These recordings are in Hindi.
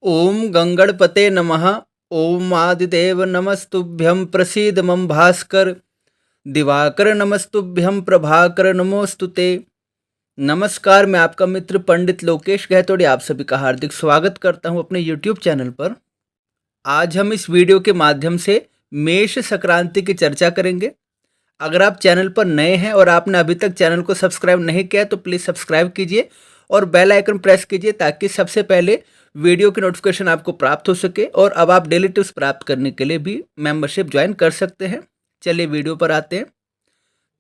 ओम गंगणपते नमः। ओम आदिदेव नमस्तुभ्यं प्रसीद मम भास्कर। दिवाकर नमस्तुभ्यं प्रभाकर नमोस्तुते। नमस्कार, मैं आपका मित्र पंडित लोकेश गहतोड़ी आप सभी का हार्दिक स्वागत करता हूं अपने यूट्यूब चैनल पर। आज हम इस वीडियो के माध्यम से मेष संक्रांति की चर्चा करेंगे। अगर आप चैनल पर नए हैं और आपने अभी तक चैनल को सब्सक्राइब नहीं किया तो प्लीज़ सब्सक्राइब कीजिए और बेल आइकन प्रेस कीजिए ताकि सबसे पहले वीडियो की नोटिफिकेशन आपको प्राप्त हो सके। और अब आप डेली टिप्स प्राप्त करने के लिए भी मेंबरशिप ज्वाइन कर सकते हैं। चलिए वीडियो पर आते हैं।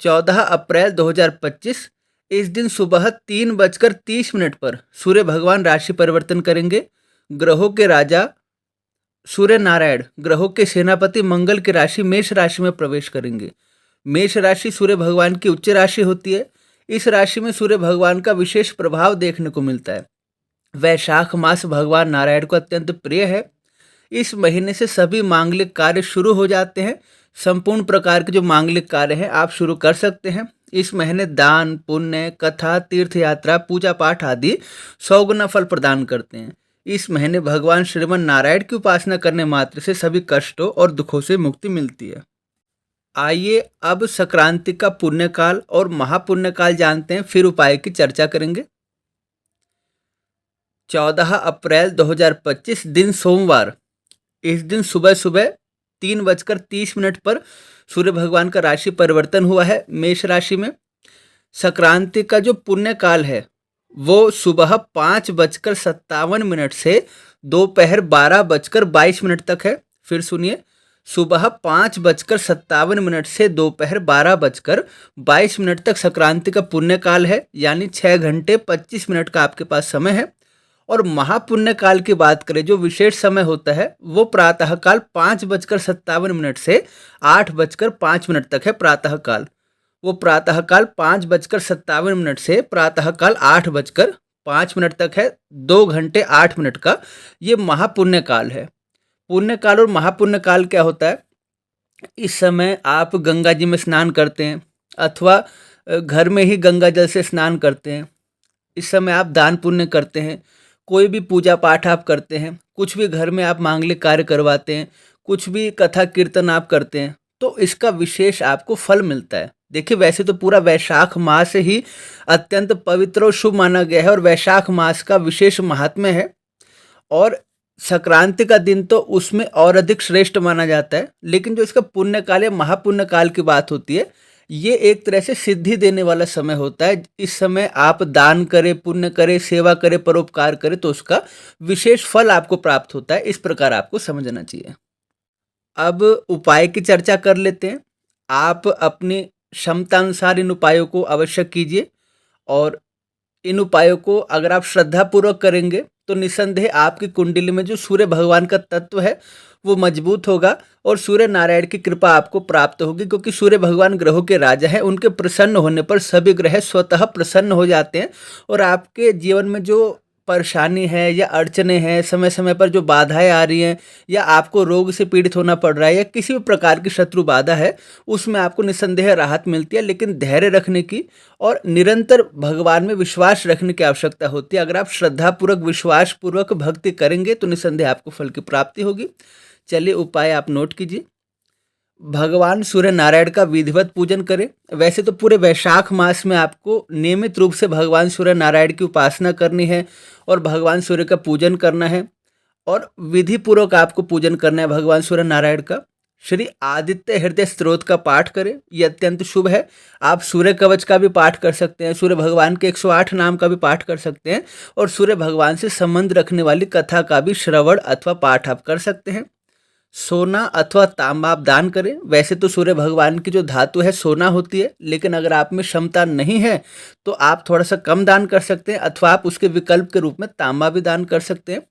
14 अप्रैल 2025 इस दिन सुबह 3:30 पर सूर्य भगवान राशि परिवर्तन करेंगे। ग्रहों के राजा सूर्य नारायण ग्रहों के सेनापति मंगल की राशि मेष राशि में प्रवेश करेंगे। मेष राशि सूर्य भगवान की उच्च राशि होती है। इस राशि में सूर्य भगवान का विशेष प्रभाव देखने को मिलता है। वैशाख मास भगवान नारायण को अत्यंत प्रिय है। इस महीने से सभी मांगलिक कार्य शुरू हो जाते हैं। संपूर्ण प्रकार के जो मांगलिक कार्य हैं आप शुरू कर सकते हैं। इस महीने दान पुण्य कथा तीर्थ यात्रा पूजा पाठ आदि 100 गुना फल प्रदान करते हैं। इस महीने भगवान श्रीमन नारायण की उपासना करने मात्र से सभी कष्टों और दुखों से मुक्ति मिलती है। आइए अब संक्रांति का पुण्यकाल और महापुण्यकाल जानते हैं, फिर उपाय की चर्चा करेंगे। 14 अप्रैल 2025 दिन सोमवार। इस दिन सुबह सुबह 3:30 पर सूर्य भगवान का राशि परिवर्तन हुआ है मेष राशि में। संक्रांति का जो पुण्य काल है वो सुबह 5:57 से दोपहर 12:22 तक है। फिर सुनिए, सुबह 5:57 से दोपहर 12:22 तक संक्रांति का पुण्य काल है, यानी 6 घंटे 25 मिनट का आपके पास समय है। और महापुण्य काल की बात करें, जो विशेष समय होता है वो प्रातःकाल 5:57 से 8:05 तक है। प्रातःकाल वो प्रातःकाल 5:57 से प्रातःकाल 8:05 तक है। 2 घंटे 8 मिनट का ये महापुण्य काल है। पुण्य काल और महापुण्य काल क्या होता है? इस समय आप गंगा जी में स्नान करते हैं अथवा घर में ही गंगा जल से स्नान करते हैं। इस समय आप दान पुण्य करते हैं, कोई भी पूजा पाठ आप करते हैं, कुछ भी घर में आप मांगलिक कार्य करवाते हैं, कुछ भी कथा कीर्तन आप करते हैं, तो इसका विशेष आपको फल मिलता है। देखिए, वैसे तो पूरा वैशाख मास ही अत्यंत पवित्र और शुभ माना गया है और वैशाख मास का विशेष महात्म्य है। और संक्रांति का दिन तो उसमें और अधिक श्रेष्ठ माना जाता है। लेकिन जो इसका पुण्य काल या महापुण्य काल की बात होती है, ये एक तरह से सिद्धि देने वाला समय होता है। इस समय आप दान करें, पुण्य करें, सेवा करें, परोपकार करें तो उसका विशेष फल आपको प्राप्त होता है। इस प्रकार आपको समझना चाहिए। अब उपाय की चर्चा कर लेते हैं। आप अपनी क्षमतानुसार इन उपायों को अवश्य कीजिए और इन उपायों को अगर आप श्रद्धापूर्वक करेंगे तो निसंदेह आपकी कुंडली में जो सूर्य भगवान का तत्व है वो मजबूत होगा और सूर्य नारायण की कृपा आपको प्राप्त होगी, क्योंकि सूर्य भगवान ग्रहों के राजा हैं। उनके प्रसन्न होने पर सभी ग्रह स्वतः प्रसन्न हो जाते हैं और आपके जीवन में जो परेशानी है या अड़चने हैं, समय समय पर जो बाधाएं आ रही हैं या आपको रोग से पीड़ित होना पड़ रहा है या किसी भी प्रकार की शत्रु बाधा है, उसमें आपको निसंदेह राहत मिलती है। लेकिन धैर्य रखने की और निरंतर भगवान में विश्वास रखने की आवश्यकता होती है। अगर आप श्रद्धापूर्वक विश्वासपूर्वक भक्ति करेंगे तो निसंदेह आपको फल की प्राप्ति होगी। चलिए उपाय आप नोट कीजिए। भगवान सूर्य नारायण का विधिवत पूजन करें। वैसे तो पूरे वैशाख मास में आपको नियमित रूप से भगवान सूर्य नारायण की उपासना करनी है और भगवान सूर्य का पूजन करना है और विधि पूर्वक आपको पूजन करना है भगवान सूर्य नारायण का। श्री आदित्य हृदय स्तोत्र का पाठ करें, यह अत्यंत शुभ है। आप सूर्य कवच का भी पाठ कर सकते हैं, सूर्य भगवान के 108 नाम का भी पाठ कर सकते हैं और सूर्य भगवान से संबंध रखने वाली कथा का भी श्रवण अथवा पाठ आप कर सकते हैं। सोना अथवा तांबा आप दान करें। वैसे तो सूर्य भगवान की जो धातु है सोना होती है, लेकिन अगर आप में क्षमता नहीं है तो आप थोड़ा सा कम दान कर सकते हैं अथवा आप उसके विकल्प के रूप में तांबा भी दान कर सकते हैं।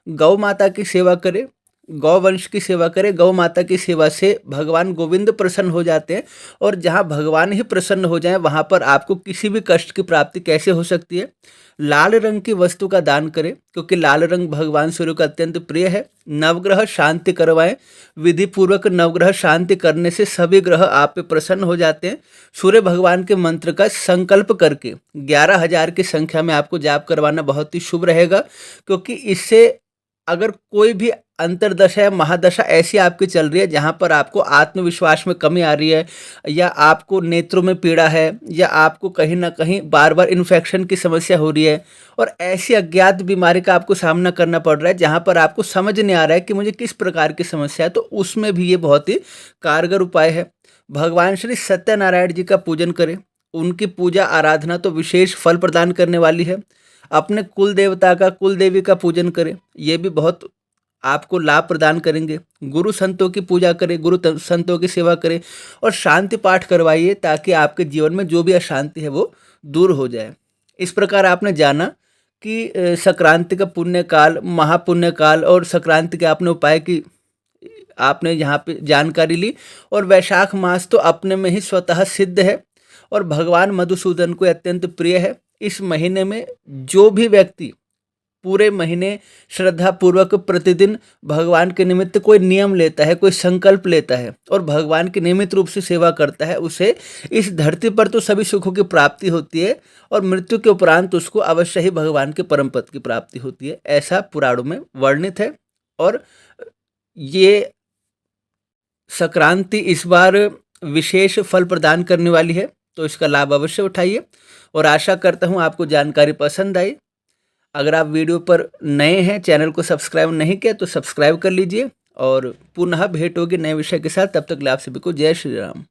गौ माता की सेवा करें, गौ वंश की सेवा करें। गौ माता की सेवा से भगवान गोविंद प्रसन्न हो जाते हैं और जहाँ भगवान ही प्रसन्न हो जाएं वहाँ पर आपको किसी भी कष्ट की प्राप्ति कैसे हो सकती है। लाल रंग की वस्तु का दान करें, क्योंकि लाल रंग भगवान सूर्य का अत्यंत प्रिय है। नवग्रह शांति करवाएं। विधि पूर्वक नवग्रह शांति करने से सभी ग्रह आप पे प्रसन्न हो जाते हैं। सूर्य भगवान के मंत्र का संकल्प करके 11,000 की संख्या में आपको जाप करवाना बहुत ही शुभ रहेगा, क्योंकि इससे अगर कोई भी अंतर्दशा या महादशा ऐसी आपकी चल रही है जहाँ पर आपको आत्मविश्वास में कमी आ रही है, या आपको नेत्रों में पीड़ा है, या आपको कहीं ना कहीं बार बार इन्फेक्शन की समस्या हो रही है, और ऐसी अज्ञात बीमारी का आपको सामना करना पड़ रहा है जहाँ पर आपको समझ नहीं आ रहा है कि मुझे किस प्रकार की समस्या है, तो उसमें भी ये बहुत ही कारगर उपाय है। भगवान श्री सत्यनारायण जी का पूजन करें। उनकी पूजा आराधना तो विशेष फल प्रदान करने वाली है। अपने कुल देवता का, कुल देवी का पूजन करें, ये भी बहुत आपको लाभ प्रदान करेंगे। गुरु संतों की पूजा करें, संतों की सेवा करें, और शांति पाठ करवाइए ताकि आपके जीवन में जो भी अशांति है वो दूर हो जाए। इस प्रकार आपने जाना कि संक्रांति का पुण्य काल, महापुण्य काल और संक्रांति के आपने उपाय की आपने यहाँ पे जानकारी ली। और वैशाख मास तो अपने में ही स्वतः सिद्ध है और भगवान मधुसूदन को अत्यंत प्रिय है। इस महीने में जो भी व्यक्ति पूरे महीने श्रद्धा पूर्वक प्रतिदिन भगवान के निमित्त कोई नियम लेता है, कोई संकल्प लेता है और भगवान की नियमित रूप से सेवा करता है, उसे इस धरती पर तो सभी सुखों की प्राप्ति होती है और मृत्यु के उपरांत उसको अवश्य ही भगवान के परम पद की प्राप्ति होती है, ऐसा पुराणों में वर्णित है। और ये संक्रांति इस बार विशेष फल प्रदान करने वाली है, तो इसका लाभ अवश्य उठाइए और आशा करता हूँ आपको जानकारी पसंद आई। अगर आप वीडियो पर नए हैं, चैनल को सब्सक्राइब नहीं किया तो सब्सक्राइब कर लीजिए और पुनः भेंट होगी नए विषय के साथ। तब तक के लिए आप सभी को जय श्री राम।